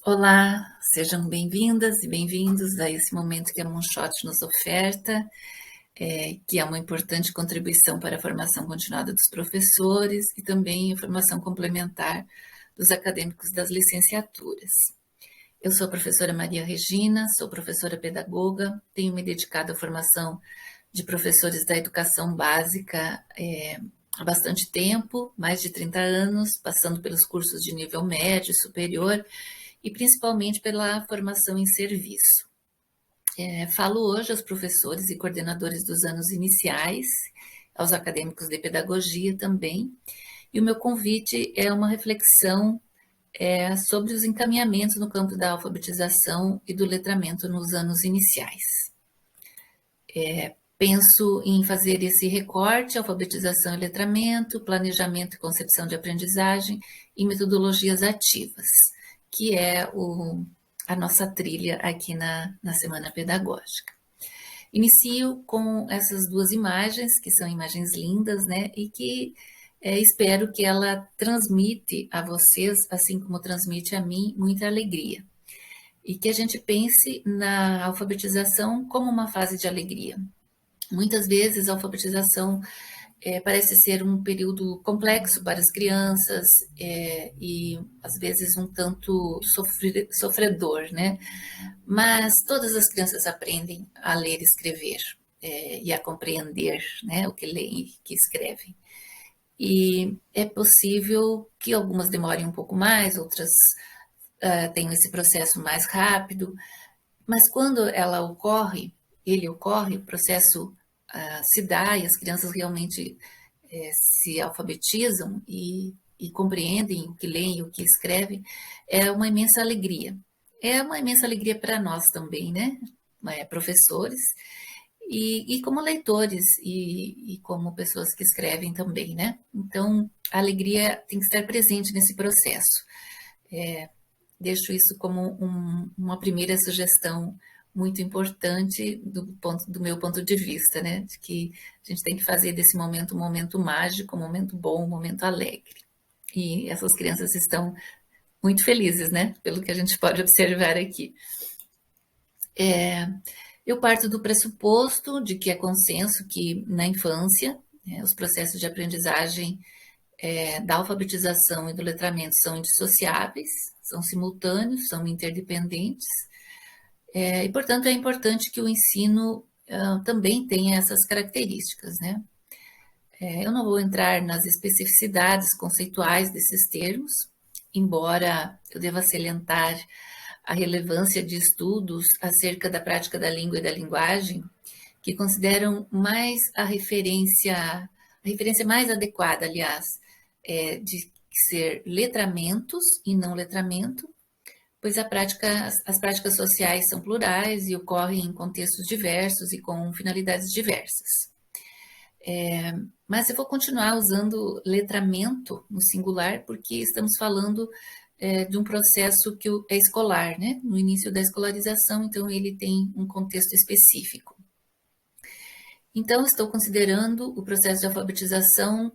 Olá, sejam bem-vindas e bem-vindos a esse momento que a Moonshot nos oferta, que é uma importante contribuição para a formação continuada dos professores e também a formação complementar dos acadêmicos das licenciaturas. Eu sou a professora Maria Regina, sou professora pedagoga, tenho me dedicado à formação de professores da educação básica há bastante tempo, mais de 30 anos, passando pelos cursos de nível médio e superior, e principalmente pela formação em serviço. Falo hoje aos professores e coordenadores dos anos iniciais, aos acadêmicos de pedagogia também, e o meu convite é uma reflexão sobre os encaminhamentos no campo da alfabetização e do letramento nos anos iniciais. Penso em fazer esse recorte, alfabetização e letramento, planejamento e concepção de aprendizagem e metodologias ativas, que é a nossa trilha aqui na Semana Pedagógica. Inicio com essas duas imagens, que são imagens lindas, né? E que espero que ela transmite a vocês, assim como transmite a mim, muita alegria. E que a gente pense na alfabetização como uma fase de alegria. Muitas vezes a alfabetização parece ser um período complexo para as crianças e às vezes um tanto sofredor, né? Mas todas as crianças aprendem a ler e escrever e a compreender, né, o que leem e que escrevem. E é possível que algumas demorem um pouco mais, outras tenham esse processo mais rápido, mas quando ele ocorre, o processo se dá e as crianças realmente se alfabetizam e compreendem o que leem e o que escrevem, é uma imensa alegria. É uma imensa alegria para nós também, né? Professores e como leitores e como pessoas que escrevem também, né? Então, a alegria tem que estar presente nesse processo. Deixo isso como uma primeira sugestão muito importante do meu ponto de vista, né? De que a gente tem que fazer desse momento um momento mágico, um momento bom, um momento alegre. E essas crianças estão muito felizes, né? Pelo que a gente pode observar aqui. Eu parto do pressuposto de que é consenso que na infância os processos de aprendizagem da alfabetização e do letramento são indissociáveis, são simultâneos, são interdependentes, e, portanto, é importante que o ensino também tenha essas características, né? Eu não vou entrar nas especificidades conceituais desses termos, embora eu deva salientar a relevância de estudos acerca da prática da língua e da linguagem, que consideram mais a referência mais adequada, aliás, de ser letramentos e não letramento, pois as práticas sociais são plurais e ocorrem em contextos diversos e com finalidades diversas. Mas eu vou continuar usando letramento no singular, porque estamos falando de um processo que é escolar, né? No início da escolarização, então ele tem um contexto específico. Então, estou considerando o processo de alfabetização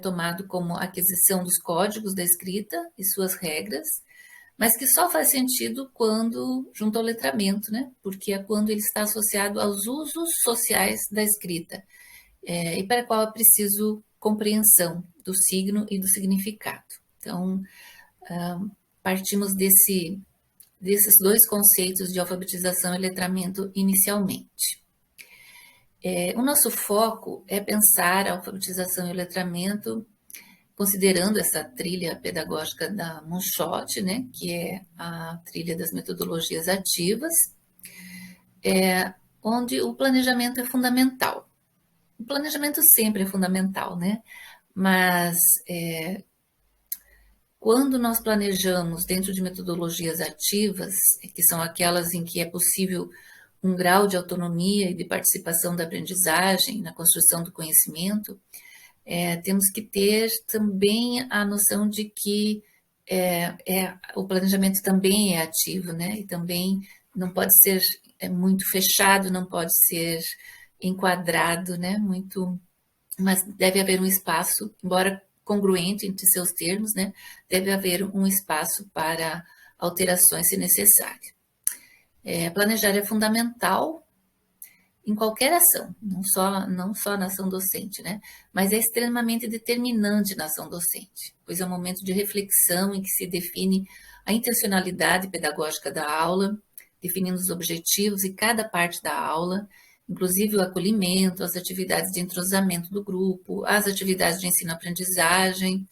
tomado como aquisição dos códigos da escrita e suas regras, mas que só faz sentido quando junto ao letramento, né? Porque é quando ele está associado aos usos sociais da escrita, e para a qual é preciso compreensão do signo e do significado. Então, partimos desses dois conceitos de alfabetização e letramento inicialmente. O nosso foco é pensar a alfabetização e o letramento considerando essa trilha pedagógica da Moonshot, né, que é a trilha das metodologias ativas, onde o planejamento é fundamental. O planejamento sempre é fundamental, né? Mas quando nós planejamos dentro de metodologias ativas, que são aquelas em que é possível um grau de autonomia e de participação da aprendizagem na construção do conhecimento, temos que ter também a noção de que o planejamento também é ativo, né? E também não pode ser muito fechado, não pode ser enquadrado, né? Mas deve haver um espaço, embora congruente entre seus termos, né? Deve haver um espaço para alterações se necessário. Planejar é fundamental em qualquer ação, não só na ação docente, né? Mas é extremamente determinante na ação docente, pois é um momento de reflexão em que se define a intencionalidade pedagógica da aula, definindo os objetivos e cada parte da aula, inclusive o acolhimento, as atividades de entrosamento do grupo, as atividades de ensino-aprendizagem,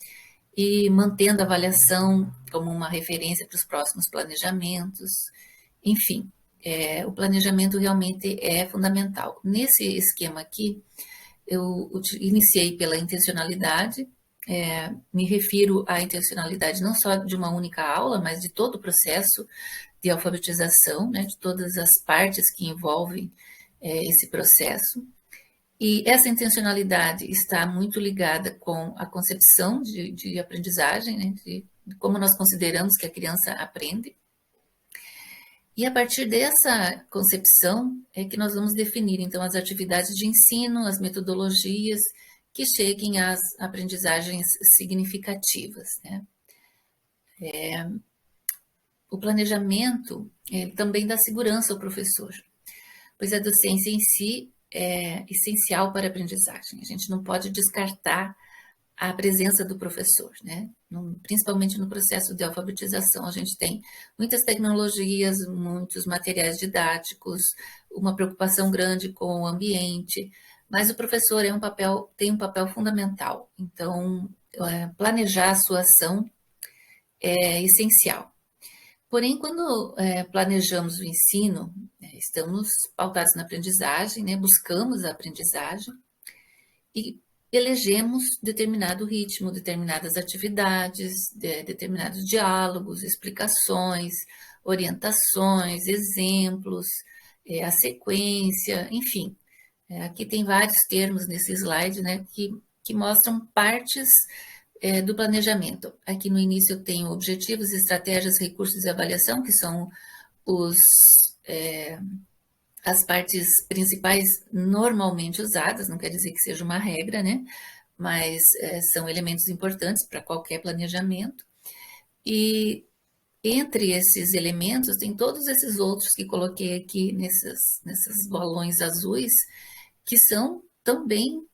e mantendo a avaliação como uma referência para os próximos planejamentos, enfim. O planejamento realmente é fundamental. Nesse esquema aqui, eu iniciei pela intencionalidade, me refiro à intencionalidade não só de uma única aula, mas de todo o processo de alfabetização, né, de todas as partes que envolvem esse processo. E essa intencionalidade está muito ligada com a concepção de aprendizagem, né, de como nós consideramos que a criança aprende. E a partir dessa concepção é que nós vamos definir, então, as atividades de ensino, as metodologias que cheguem às aprendizagens significativas, né? O planejamento também dá segurança ao professor, pois a docência em si é essencial para a aprendizagem. A gente não pode descartar a presença do professor, né? Principalmente no processo de alfabetização, a gente tem muitas tecnologias, muitos materiais didáticos, uma preocupação grande com o ambiente, mas o professor tem um papel fundamental. Então, planejar a sua ação é essencial. Porém, quando planejamos o ensino, estamos pautados na aprendizagem, né? Buscamos a aprendizagem e elegemos determinado ritmo, determinadas atividades, determinados diálogos, explicações, orientações, exemplos, a sequência, enfim. Aqui tem vários termos nesse slide, né, que mostram partes do planejamento. Aqui no início eu tenho objetivos, estratégias, recursos e avaliação, que são as partes principais normalmente usadas, não quer dizer que seja uma regra, né? Mas são elementos importantes para qualquer planejamento. E entre esses elementos, tem todos esses outros que coloquei aqui nesses balões azuis, que são também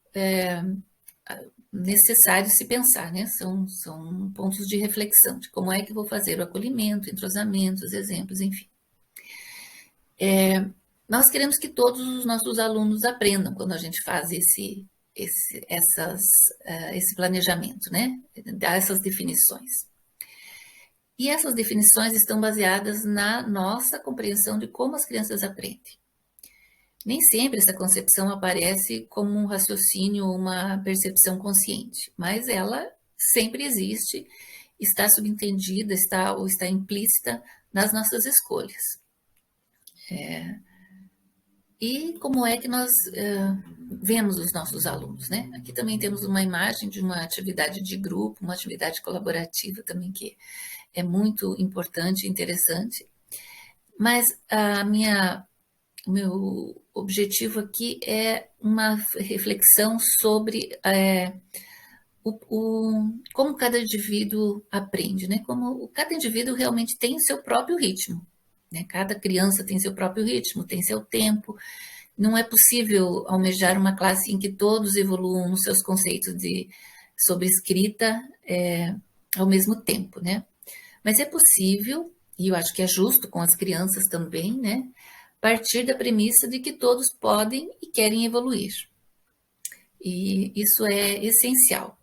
necessários se pensar, né? São pontos de reflexão, de como é que vou fazer o acolhimento, entrosamento, os exemplos, enfim. Nós queremos que todos os nossos alunos aprendam quando a gente faz esse planejamento, né? Dar essas definições. E essas definições estão baseadas na nossa compreensão de como as crianças aprendem. Nem sempre essa concepção aparece como um raciocínio ou uma percepção consciente, mas ela sempre existe, está subentendida, está implícita nas nossas escolhas. E como é que nós vemos os nossos alunos, né? Aqui também temos uma imagem de uma atividade de grupo, uma atividade colaborativa também que é muito importante e interessante. Mas o meu objetivo aqui é uma reflexão sobre como cada indivíduo aprende, né? Como cada indivíduo realmente tem o seu próprio ritmo. Né? Cada criança tem seu próprio ritmo, tem seu tempo. Não é possível almejar uma classe em que todos evoluam nos seus conceitos sobre escrita ao mesmo tempo, né? Mas é possível, e eu acho que é justo com as crianças também, né? Partir da premissa de que todos podem e querem evoluir. E isso é essencial.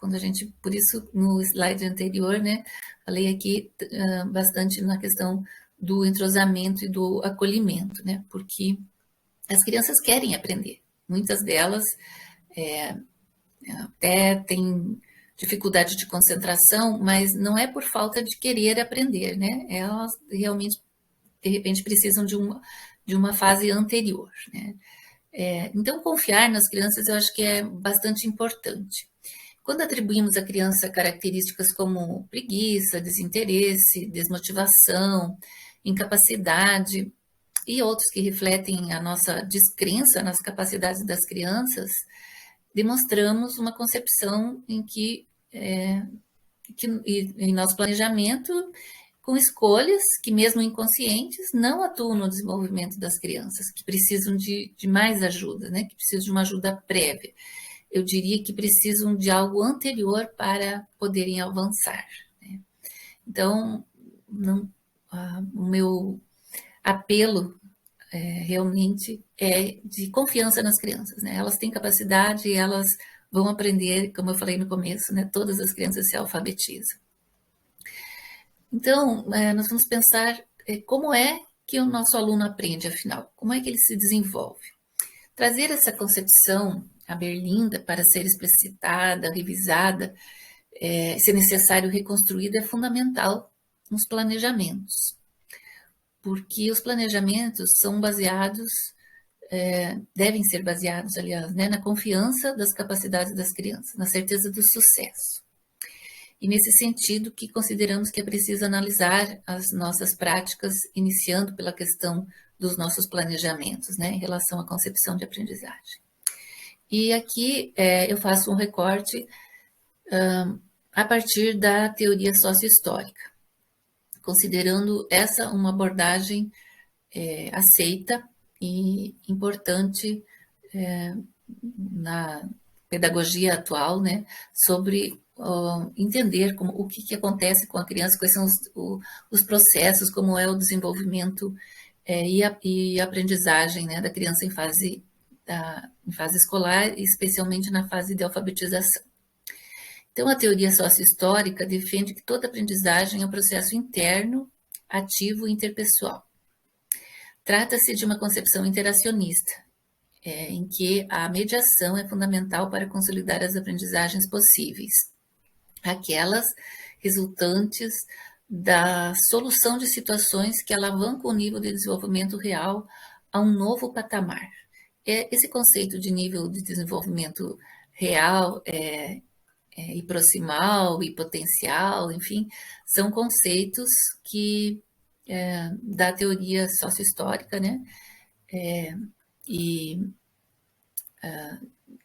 Por isso, no slide anterior, né, falei aqui bastante na questão do entrosamento e do acolhimento, né, porque as crianças querem aprender. Muitas delas até têm dificuldade de concentração, mas não é por falta de querer aprender, né, elas realmente, de repente, precisam de uma fase anterior, né. Então, confiar nas crianças eu acho que é bastante importante. Quando atribuímos à criança características como preguiça, desinteresse, desmotivação, incapacidade e outros que refletem a nossa descrença nas capacidades das crianças, demonstramos uma concepção em que em nosso planejamento com escolhas que, mesmo inconscientes, não atuam no desenvolvimento das crianças, que precisam de mais ajuda, né? Que precisam de uma ajuda prévia. Eu diria que precisam de algo anterior para poderem avançar, né? Então, o meu apelo realmente é de confiança nas crianças, né? Elas têm capacidade, elas vão aprender, como eu falei no começo, né? Todas as crianças se alfabetizam. Então, nós vamos pensar como é que o nosso aluno aprende, afinal, como é que ele se desenvolve. Trazer essa concepção à berlinda para ser explicitada, revisada, se necessário reconstruída, é fundamental nos planejamentos, porque os planejamentos são baseados, devem ser baseados, aliás, né, na confiança das capacidades das crianças, na certeza do sucesso. E nesse sentido que consideramos que é preciso analisar as nossas práticas, iniciando pela questão dos nossos planejamentos, né, em relação à concepção de aprendizagem. E aqui eu faço um recorte a partir da teoria sociohistórica, considerando essa uma abordagem aceita e importante na pedagogia atual, né, sobre entender o que acontece com a criança, quais são os processos, como é o desenvolvimento e a aprendizagem, né, da criança em fase escolar, especialmente na fase de alfabetização. Então, a teoria sociohistórica defende que toda aprendizagem é um processo interno, ativo e interpessoal. Trata-se de uma concepção interacionista, em que a mediação é fundamental para consolidar as aprendizagens possíveis, aquelas resultantes da solução de situações que alavancam o nível de desenvolvimento real a um novo patamar. Esse conceito de nível de desenvolvimento real e proximal e potencial, enfim, são conceitos que da teoria sociohistórica, né? E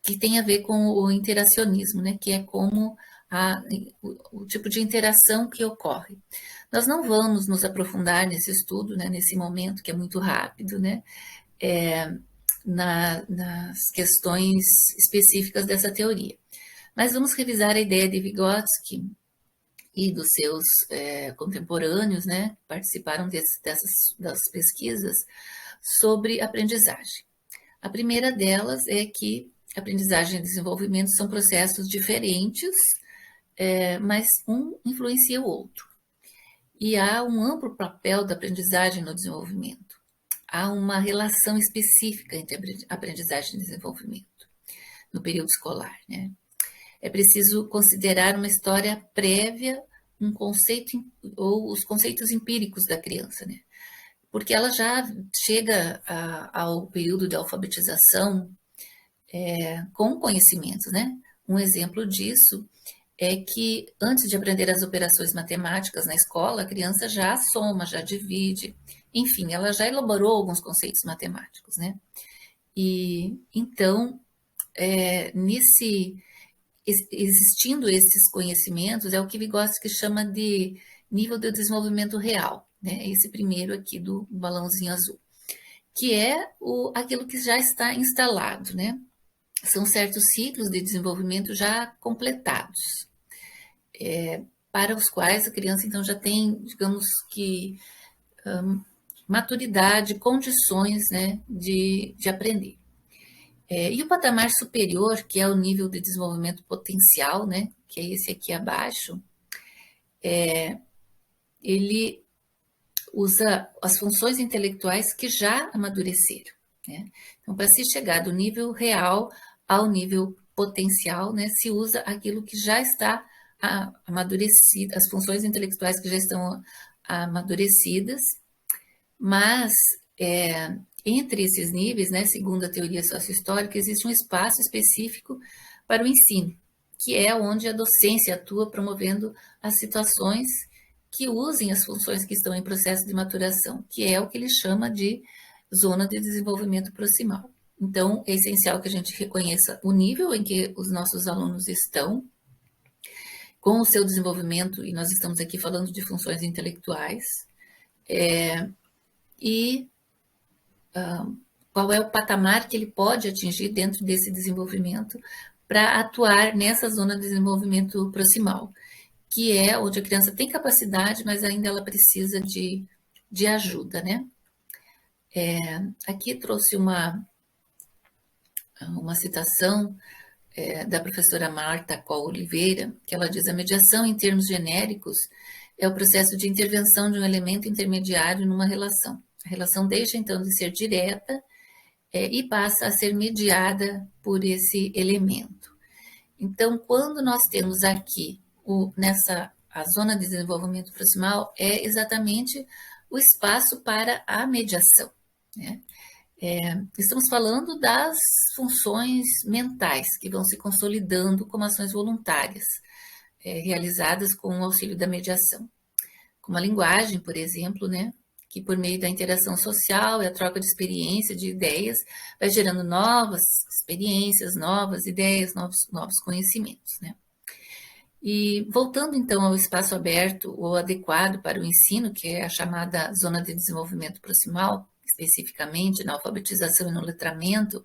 que tem a ver com o interacionismo, né? Que é como o tipo de interação que ocorre. Nós não vamos nos aprofundar nesse estudo, né? Nesse momento que é muito rápido, né? Nas questões específicas dessa teoria. Mas vamos revisar a ideia de Vygotsky e dos seus contemporâneos, né? Que participaram das pesquisas sobre aprendizagem. A primeira delas é que aprendizagem e desenvolvimento são processos diferentes, mas um influencia o outro. E há um amplo papel da aprendizagem no desenvolvimento. Há uma relação específica entre aprendizagem e desenvolvimento no período escolar, né? É preciso considerar uma história prévia, um conceito ou os conceitos empíricos da criança, né? Porque ela já chega ao período de alfabetização com conhecimentos, né? Um exemplo disso é que antes de aprender as operações matemáticas na escola, a criança já soma, já divide, enfim, ela já elaborou alguns conceitos matemáticos, né? E então, existindo esses conhecimentos, é o que Vygotsky chama de nível de desenvolvimento real, né? Esse primeiro aqui do balãozinho azul, que é aquilo que já está instalado, né? São certos ciclos de desenvolvimento já completados, para os quais a criança então já tem, digamos que, maturidade, condições, né, de aprender. E o patamar superior, que é o nível de desenvolvimento potencial, né, que é esse aqui abaixo, ele usa as funções intelectuais que já amadureceram, né? Então, para se chegar do nível real ao nível potencial, né, se usa aquilo que já está amadurecido, as funções intelectuais que já estão amadurecidas, mas entre esses níveis, né, segundo a teoria sociohistórica, existe um espaço específico para o ensino, que é onde a docência atua promovendo as situações que usem as funções que estão em processo de maturação, que é o que ele chama de zona de desenvolvimento proximal. Então, é essencial que a gente reconheça o nível em que os nossos alunos estão, com o seu desenvolvimento, e nós estamos aqui falando de funções intelectuais, e qual é o patamar que ele pode atingir dentro desse desenvolvimento para atuar nessa zona de desenvolvimento proximal, que é onde a criança tem capacidade, mas ainda ela precisa de ajuda, né? Aqui trouxe uma citação da professora Marta Coll Oliveira, que ela diz: a mediação, em termos genéricos, é o processo de intervenção de um elemento intermediário numa relação. A relação deixa, então, de ser direta e passa a ser mediada por esse elemento. Então, quando nós temos aqui, a zona de desenvolvimento proximal, é exatamente o espaço para a mediação, né? Estamos falando das funções mentais que vão se consolidando como ações voluntárias, realizadas com o auxílio da mediação. Como a linguagem, por exemplo, né, que por meio da interação social e a troca de experiência, de ideias, vai gerando novas experiências, novas ideias, novos conhecimentos, né? E voltando então ao espaço aberto ou adequado para o ensino, que é a chamada zona de desenvolvimento proximal, especificamente na alfabetização e no letramento,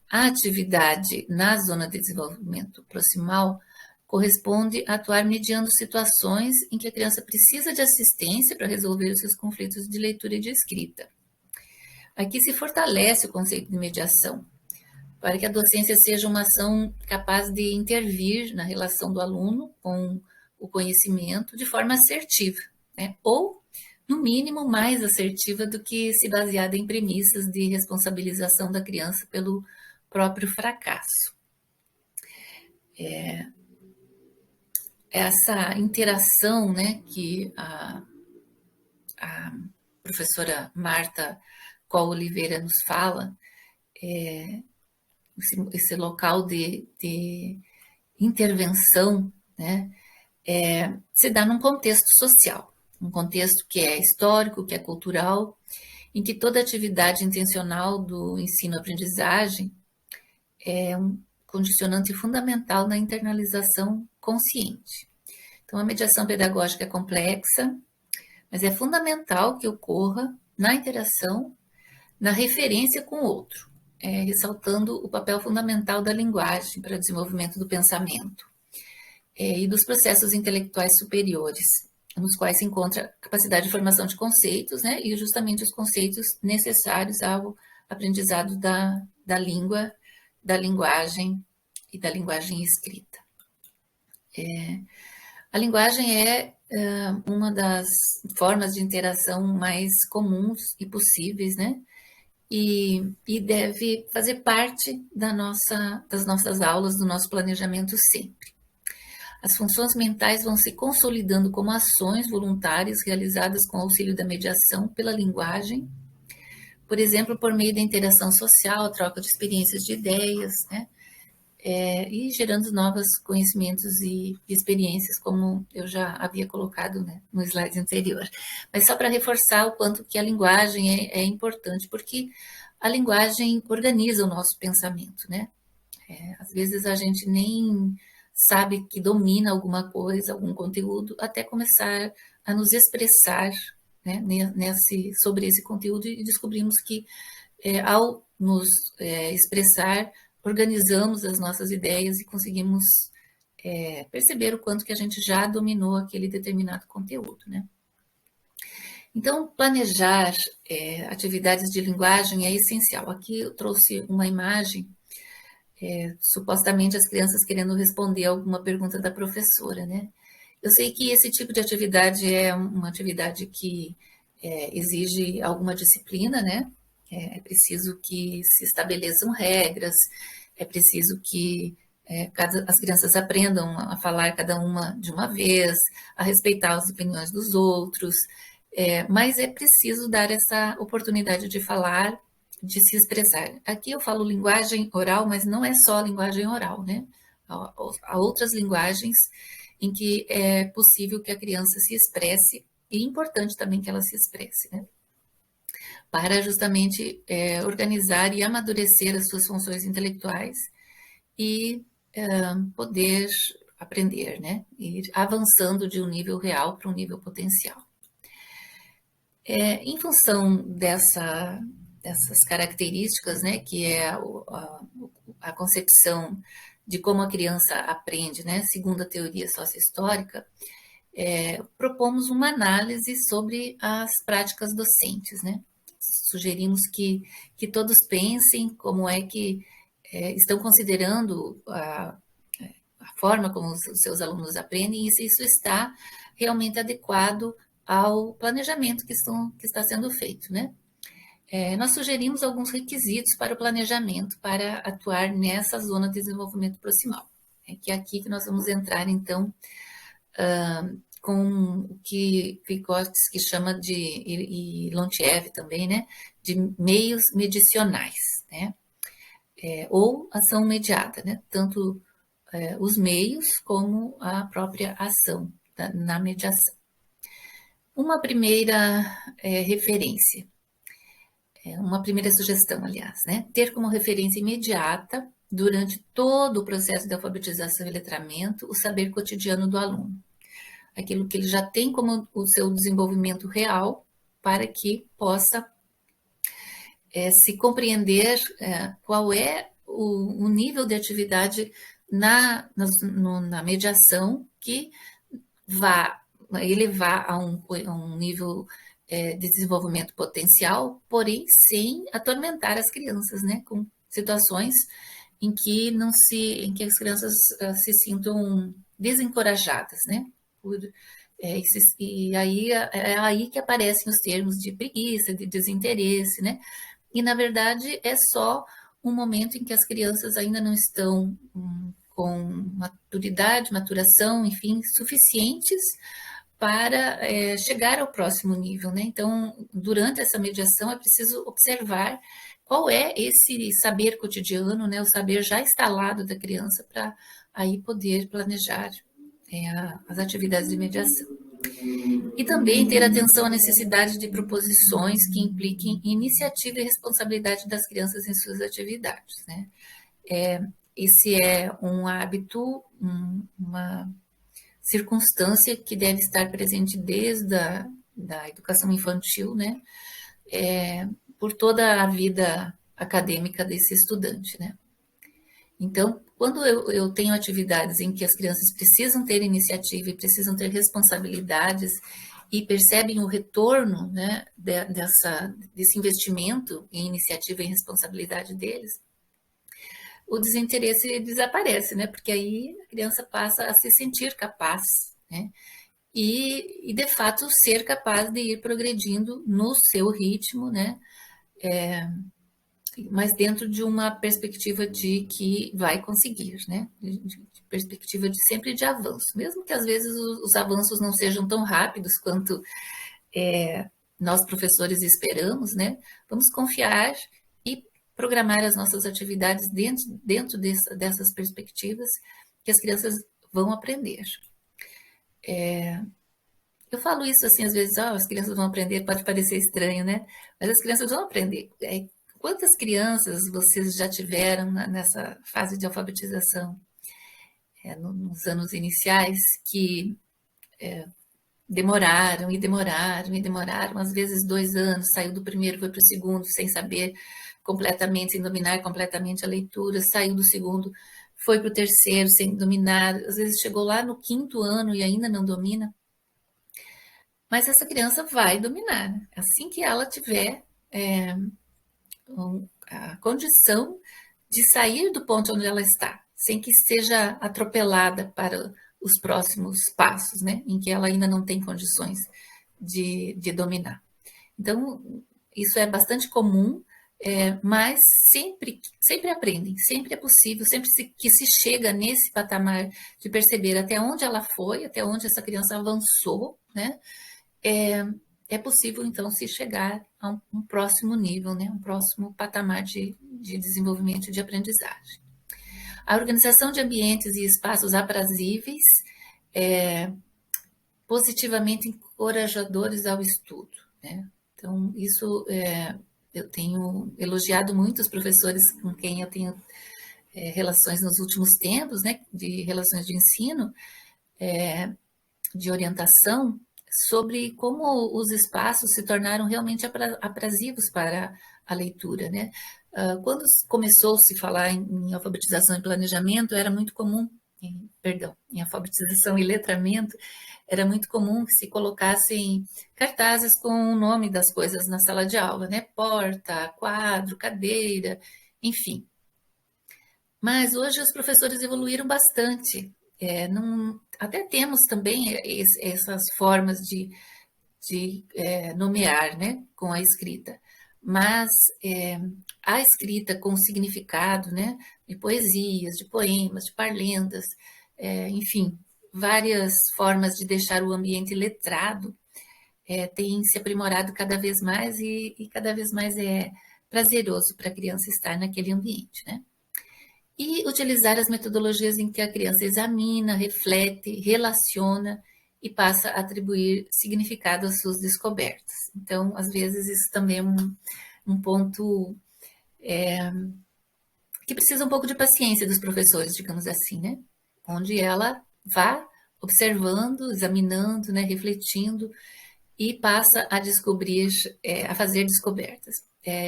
a atividade na zona de desenvolvimento proximal corresponde a atuar mediando situações em que a criança precisa de assistência para resolver os seus conflitos de leitura e de escrita. Aqui se fortalece o conceito de mediação, para que a docência seja uma ação capaz de intervir na relação do aluno com o conhecimento de forma assertiva, né? Ou, no mínimo, mais assertiva do que se baseada em premissas de responsabilização da criança pelo próprio fracasso. Essa interação, né, que a professora Marta Coll Oliveira nos fala, esse local de intervenção, né, se dá num contexto social, um contexto que é histórico, que é cultural, em que toda atividade intencional do ensino-aprendizagem é um condicionante fundamental na internalização consciente. Então, a mediação pedagógica é complexa, mas é fundamental que ocorra na interação, na referência com o outro, ressaltando o papel fundamental da linguagem para o desenvolvimento do pensamento e dos processos intelectuais superiores, nos quais se encontra a capacidade de formação de conceitos, né, e justamente os conceitos necessários ao aprendizado da língua, da linguagem e da linguagem escrita. A linguagem é uma das formas de interação mais comuns e possíveis, né? E deve fazer parte das nossas aulas, do nosso planejamento sempre. As funções mentais vão se consolidando como ações voluntárias realizadas com auxílio da mediação pela linguagem, por exemplo, por meio da interação social, a troca de experiências de ideias, né? E gerando novos conhecimentos e experiências, como eu já havia colocado, né, no slide anterior. Mas só para reforçar o quanto que a linguagem é importante, porque a linguagem organiza o nosso pensamento, né? Às vezes a gente nem sabe que domina alguma coisa, algum conteúdo, até começar a nos expressar, né, sobre esse conteúdo, e descobrimos que ao nos expressar, organizamos as nossas ideias e conseguimos perceber o quanto que a gente já dominou aquele determinado conteúdo, né? Então, planejar atividades de linguagem é essencial. Aqui eu trouxe uma imagem, supostamente as crianças querendo responder alguma pergunta da professora, né? Eu sei que esse tipo de atividade é uma atividade que exige alguma disciplina, né? É preciso que se estabeleçam regras, é preciso que as crianças aprendam a falar cada uma de uma vez, a respeitar as opiniões dos outros, mas é preciso dar essa oportunidade de falar, de se expressar. Aqui eu falo linguagem oral, mas não é só linguagem oral, né? Há outras linguagens em que é possível que a criança se expresse, e é importante também que ela se expresse, né? Para justamente organizar e amadurecer as suas funções intelectuais e poder aprender, né? Ir avançando de um nível real para um nível potencial. Em função dessas características, né, que é a concepção de como a criança aprende, né, segundo a teoria sociohistórica, propomos uma análise sobre as práticas docentes, né? Sugerimos que todos pensem como é que estão considerando a forma como os seus alunos aprendem e se isso está realmente adequado ao planejamento que está sendo feito, né? Nós sugerimos alguns requisitos para o planejamento para atuar nessa zona de desenvolvimento proximal. Que é aqui que nós vamos entrar, então, com o que Vygotsky chama de, e Lontiev também, né, de meios medicionais, né, ou ação mediada, né, tanto os meios como a própria ação na mediação. Uma primeira referência, uma primeira sugestão, aliás, né, ter como referência imediata, durante todo o processo de alfabetização e letramento, o saber cotidiano do aluno. Aquilo que ele já tem como o seu desenvolvimento real, para que possa se compreender qual é o nível de atividade na mediação que vá elevar a um nível de desenvolvimento potencial, porém sem atormentar as crianças, né, com situações em que as crianças se sintam desencorajadas, né? E aí é aí que aparecem os termos de preguiça, de desinteresse, né? E na verdade é só um momento em que as crianças ainda não estão com maturidade, maturação, enfim, suficientes para chegar ao próximo nível, né? Então, durante essa mediação é preciso observar qual é esse saber cotidiano, né? O saber já instalado da criança para aí poder planejar as atividades de mediação. E também ter atenção à necessidade de proposições que impliquem iniciativa e responsabilidade das crianças em suas atividades, né? Esse é um hábito, uma circunstância que deve estar presente desde da educação infantil, né? Por toda a vida acadêmica desse estudante, né? Então, quando eu tenho atividades em que as crianças precisam ter iniciativa e precisam ter responsabilidades e percebem o retorno, né, desse investimento em iniciativa e responsabilidade deles, o desinteresse desaparece, né? Porque aí a criança passa a se sentir capaz, né? E de fato ser capaz de ir progredindo no seu ritmo, né? Mas dentro de uma perspectiva de que vai conseguir, né? De perspectiva de sempre de avanço, mesmo que às vezes os avanços não sejam tão rápidos quanto nós professores esperamos, né? Vamos confiar e programar as nossas atividades dentro dessas perspectivas que as crianças vão aprender. Eu falo isso assim, às vezes, as crianças vão aprender, pode parecer estranho, né? Mas as crianças vão aprender. Quantas crianças vocês já tiveram nessa fase de alfabetização, nos anos iniciais, que demoraram, às vezes 2 anos, saiu do primeiro, foi para o segundo, sem saber completamente, sem dominar completamente a leitura, saiu do segundo, foi para o terceiro, sem dominar, às vezes chegou lá no 5º ano e ainda não domina. Mas essa criança vai dominar, né? Assim que ela tiver a condição de sair do ponto onde ela está, sem que seja atropelada para os próximos passos, né, em que ela ainda não tem condições de dominar. Então, isso é bastante comum, mas sempre aprendem, sempre é possível, sempre que se chega nesse patamar de perceber até onde ela foi, até onde essa criança avançou, né, é possível, então, se chegar a um próximo nível, né, um próximo patamar de desenvolvimento e de aprendizagem. A organização de ambientes e espaços aprazíveis, positivamente encorajadores ao estudo, né? Então, isso eu tenho elogiado muito os professores com quem eu tenho relações nos últimos tempos, né, de relações de ensino, de orientação, sobre como os espaços se tornaram realmente aprazivos para a leitura, né? Quando começou-se a falar em alfabetização e planejamento, era muito comum, em alfabetização e letramento, era muito comum que se colocassem cartazes com o nome das coisas na sala de aula, né? Porta, quadro, cadeira, enfim. Mas hoje os professores evoluíram bastante. Até temos também essas formas de nomear, né, com a escrita. Mas a escrita com significado, né, de poesias, de poemas, de parlendas, enfim, várias formas de deixar o ambiente letrado, tem se aprimorado cada vez mais e cada vez mais é prazeroso para a criança estar naquele ambiente, né? E utilizar as metodologias em que a criança examina, reflete, relaciona e passa a atribuir significado às suas descobertas. Então, às vezes, isso também é um ponto que precisa um pouco de paciência dos professores, digamos assim, né? Onde ela vá observando, examinando, né, refletindo e passa a descobrir, a fazer descobertas.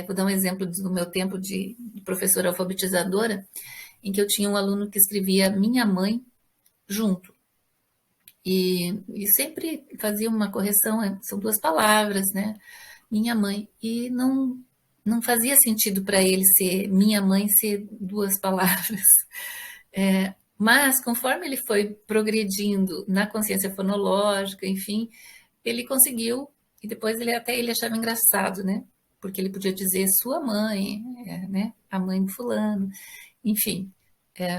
Vou dar um exemplo do meu tempo de professora alfabetizadora, em que eu tinha um aluno que escrevia minha mãe junto. E sempre fazia uma correção, são duas palavras, né? Minha mãe. E não fazia sentido para ele ser minha mãe ser duas palavras. Mas conforme ele foi progredindo na consciência fonológica, enfim, ele conseguiu, e depois ele achava engraçado, né? Porque ele podia dizer sua mãe, né? A mãe do fulano, enfim.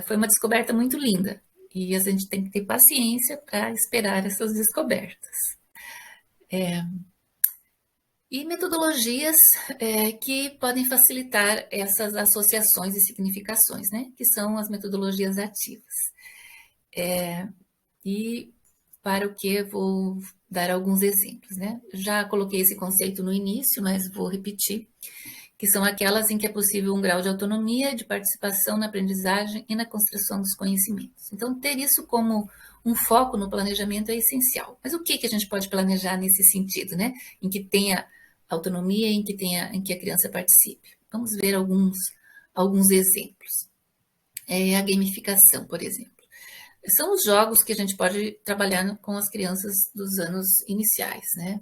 Foi uma descoberta muito linda e a gente tem que ter paciência para esperar essas descobertas. E metodologias que podem facilitar essas associações e significações, né? Que são as metodologias ativas. E para o que vou dar alguns exemplos, né? Já coloquei esse conceito no início, mas vou repetir, que são aquelas em que é possível um grau de autonomia, de participação na aprendizagem e na construção dos conhecimentos. Então, ter isso como um foco no planejamento é essencial. Mas o que a gente pode planejar nesse sentido, né? Em que tenha autonomia, em que a criança participe. Vamos ver alguns exemplos. A gamificação, por exemplo. São os jogos que a gente pode trabalhar com as crianças dos anos iniciais, né?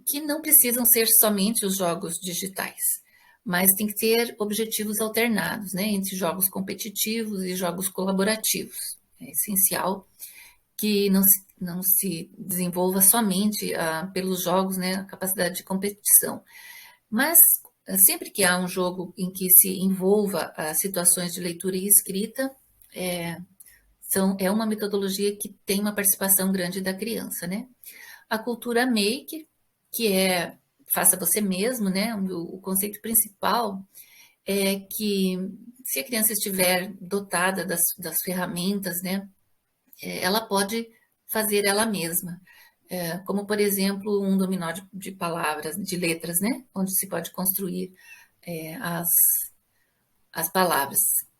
Que não precisam ser somente os jogos digitais, mas tem que ter objetivos alternados, né? Entre jogos competitivos e jogos colaborativos. É essencial que não se desenvolva somente pelos jogos, né? A capacidade de competição. Mas sempre que há um jogo em que se envolva as situações de leitura e escrita, é uma metodologia que tem uma participação grande da criança, né? A cultura maker, que é faça você mesmo, né? O conceito principal é que se a criança estiver dotada das ferramentas, né? Ela pode fazer ela mesma. Como, por exemplo, um dominó de palavras, de letras, né? Onde se pode construir as palavras,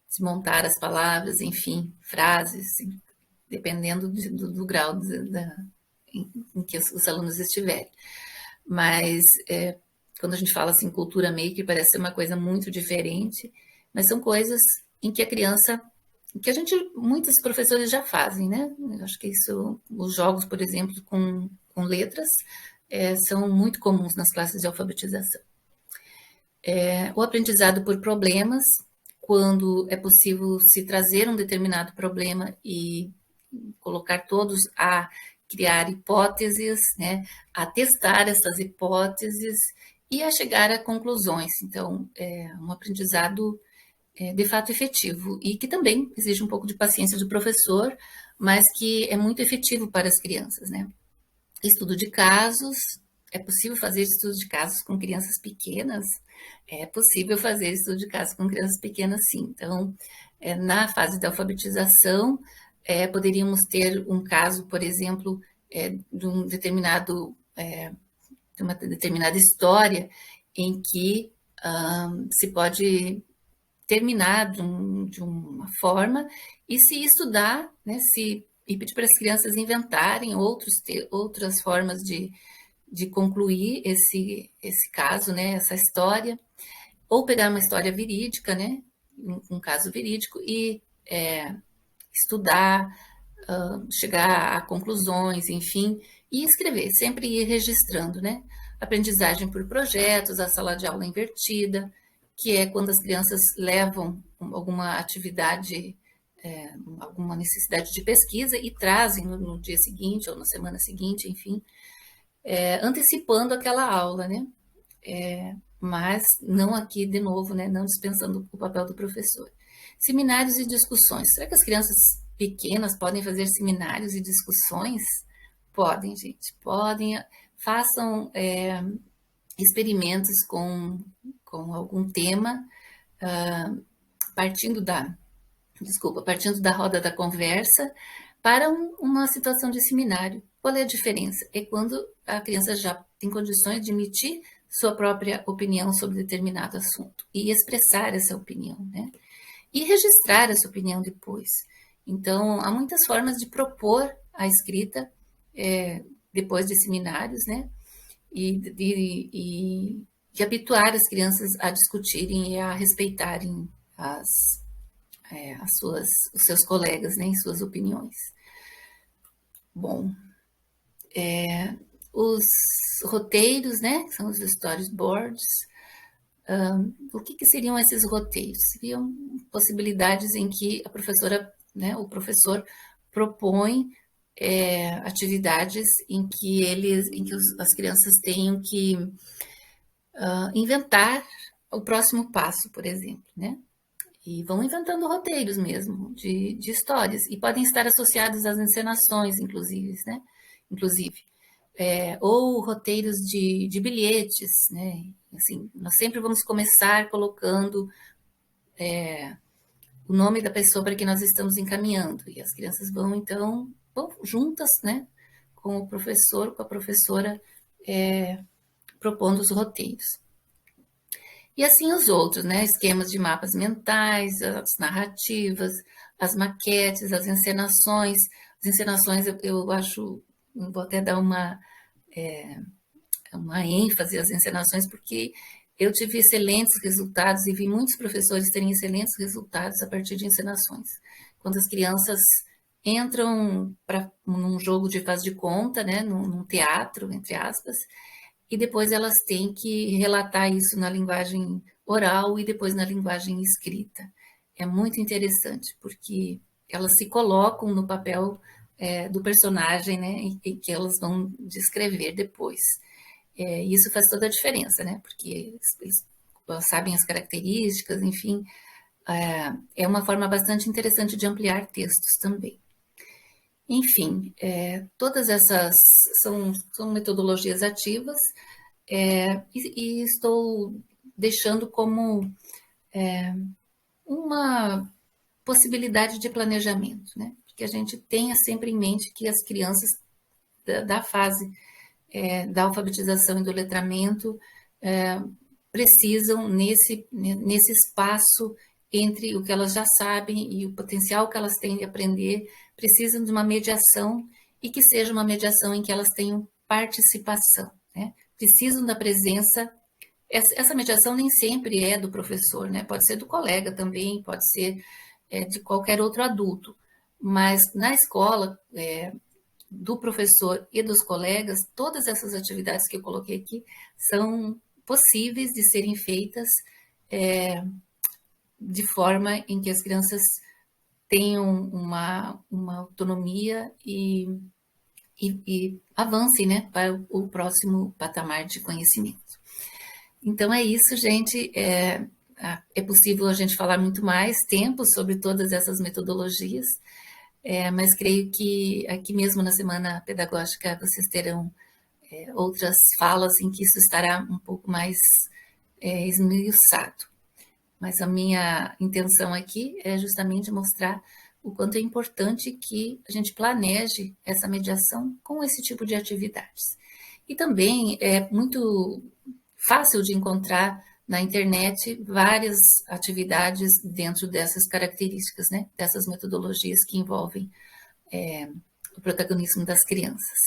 se montar as palavras, enfim, frases, dependendo do grau em que os alunos estiverem. Mas quando a gente fala assim, cultura maker, parece ser uma coisa muito diferente, mas são coisas em que a criança, que muitos professores já fazem, né? Eu acho que os jogos, por exemplo, com letras, são muito comuns nas classes de alfabetização. O aprendizado por problemas, quando é possível se trazer um determinado problema e colocar todos a criar hipóteses, né, a testar essas hipóteses e a chegar a conclusões. Então, é um aprendizado de fato efetivo e que também exige um pouco de paciência do professor, mas que é muito efetivo para as crianças, né? Estudo de casos, é possível fazer estudo de casos com crianças pequenas? É possível fazer estudo de casos com crianças pequenas, sim. Então, na fase da alfabetização, poderíamos ter um caso, por exemplo, de uma determinada história em que se pode terminar de uma forma e se estudar, né, e pedir para as crianças inventarem outras formas de concluir esse caso, né, essa história, ou pegar uma história verídica, né, um caso verídico, e estudar, chegar a conclusões, enfim, e escrever, sempre ir registrando, né? Aprendizagem por projetos, a sala de aula invertida, que é quando as crianças levam alguma atividade, alguma necessidade de pesquisa e trazem no dia seguinte ou na semana seguinte, enfim, antecipando aquela aula, né? Mas não aqui, de novo, né? Não dispensando o papel do professor. Seminários e discussões. Será que as crianças pequenas podem fazer seminários e discussões? Podem, gente, podem. Façam experimentos com algum tema, partindo partindo da roda da conversa para uma situação de seminário. Qual é a diferença? É quando a criança já tem condições de emitir sua própria opinião sobre determinado assunto e expressar essa opinião, né? E registrar essa opinião depois. Então, há muitas formas de propor a escrita depois de seminários, né? E habituar as crianças a discutirem e a respeitarem os seus colegas, né, em suas opiniões. Bom, os roteiros, né, que são os storyboards. O que seriam esses roteiros? Seriam possibilidades em que a professora, né, o professor propõe atividades em que as crianças tenham que inventar o próximo passo, por exemplo, né? E vão inventando roteiros mesmo de histórias e podem estar associados às encenações, inclusive, ou roteiros de bilhetes, né? Assim, nós sempre vamos começar colocando o nome da pessoa para que nós estamos encaminhando e as crianças vão juntas, né? Com o professor, com a professora, propondo os roteiros. E assim os outros, né? Esquemas de mapas mentais, as narrativas, as maquetes, as encenações. As encenações eu acho, vou até dar uma ênfase às encenações, porque eu tive excelentes resultados e vi muitos professores terem excelentes resultados a partir de encenações. Quando as crianças entram num jogo de faz de conta, né? Num teatro, entre aspas, e depois elas têm que relatar isso na linguagem oral e depois na linguagem escrita. É muito interessante, porque elas se colocam no papel do personagem, né, e que elas vão descrever depois. Isso faz toda a diferença, né, porque eles sabem as características, enfim, é uma forma bastante interessante de ampliar textos também. Enfim, todas essas são metodologias ativas e estou deixando como uma possibilidade de planejamento, né? Que a gente tenha sempre em mente que as crianças da fase da alfabetização e do letramento precisam nesse espaço entre o que elas já sabem e o potencial que elas têm de aprender, precisam de uma mediação e que seja uma mediação em que elas tenham participação, né? Precisam da presença. Essa mediação nem sempre é do professor, né? Pode ser do colega também, pode ser de qualquer outro adulto, mas na escola, do professor e dos colegas, todas essas atividades que eu coloquei aqui são possíveis de serem feitas de forma em que as crianças tenham uma autonomia e avancem, né, para o próximo patamar de conhecimento. Então é isso, gente. É possível a gente falar muito mais tempo sobre todas essas metodologias, mas creio que aqui mesmo na Semana Pedagógica vocês terão outras falas em que isso estará um pouco mais esmiuçado. Mas a minha intenção aqui é justamente mostrar o quanto é importante que a gente planeje essa mediação com esse tipo de atividades. E também é muito fácil de encontrar na internet várias atividades dentro dessas características, né? Dessas metodologias que envolvem o protagonismo das crianças.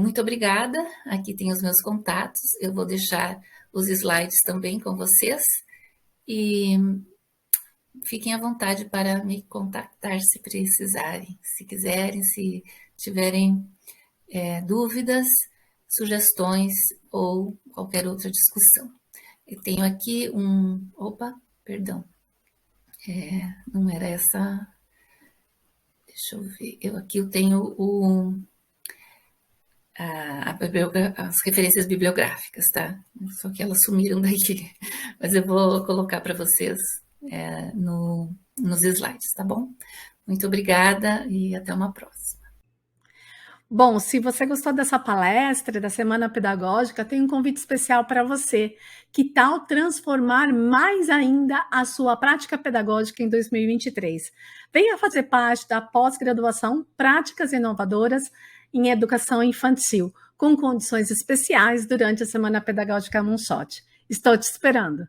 Muito obrigada. Aqui tem os meus contatos. Eu vou deixar os slides também com vocês. E fiquem à vontade para me contactar se precisarem, se quiserem, se tiverem dúvidas, sugestões ou qualquer outra discussão. Eu tenho aqui Opa, perdão. Não era essa... Deixa eu ver. Aqui eu tenho as referências bibliográficas, tá? Só que elas sumiram daqui. Mas eu vou colocar para vocês nos slides, tá bom? Muito obrigada e até uma próxima. Bom, se você gostou dessa palestra, da Semana Pedagógica, tem um convite especial para você. Que tal transformar mais ainda a sua prática pedagógica em 2023? Venha fazer parte da pós-graduação Práticas Inovadoras em Educação Infantil, com condições especiais durante a Semana Pedagógica Moonshot. Estou te esperando!